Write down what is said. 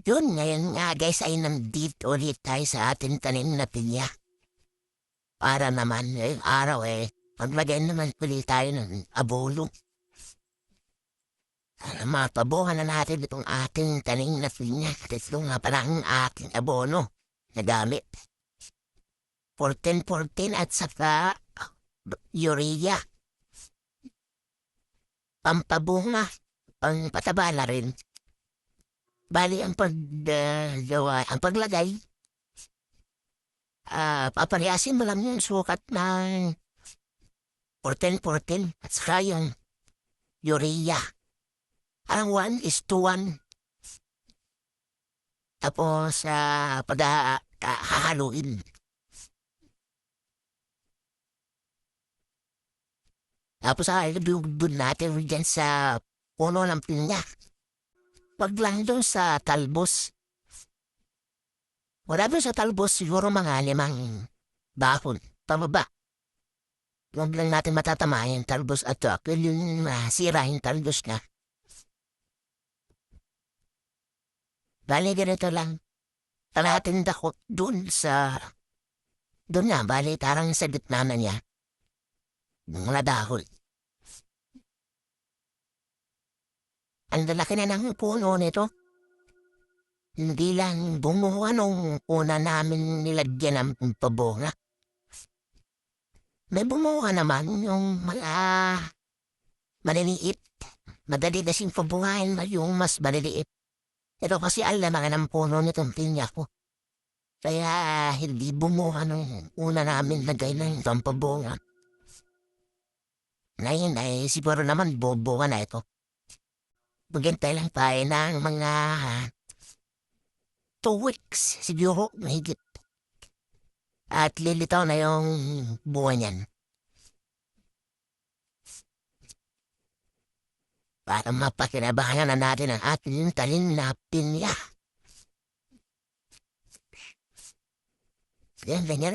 Yun, ngayon nga guys ay nandito ulit tayo sa ating tanim na pinya. Para naman araw maglagay naman ulit tayo ng abono. Mapabuhan na natin itong ating tanim na pinya. At ito nga parang ating abono na gamit. 14-14 at saka urea. Pampabunga, pangpataba na rin. Bali ang ang paglagay, paparehasin mo lang yung sukat ng 14-14 at saka yung urea. Ang 1:1. Tapos hahaluin. Tapos ilubog natin dyan sa puno ng pinya. Wag lang doon sa talbos. Wala doon sa talbos siguro mga 5 dahon pababa. Huwag lang natin matatamayan talbos at yung masira yung talbos na. Bali ganito lang. Kalahating dako doon nga, bali tarang sa gitna na niya. Mga dahon. Ang lalaki na ng puno nito. Hindi lang bumuha nung una namin nilagyan ng pabunga. May bumuha naman yung maliliit. Madali na siyang pabungahin yung mas maliliit. Ito kasi alam mga ng puno nitong pinya ko. Kaya hindi bumuha nung una namin lagay ng pabunga. Ngayon ay siguro naman bubuha na ito. Maghintay lang tayo ng mga 2 weeks siguro mahigit. At lilitaw na yung buwan niyan. Para mapakinabangan na natin ang ating talim na pinya. Yan, ganyan.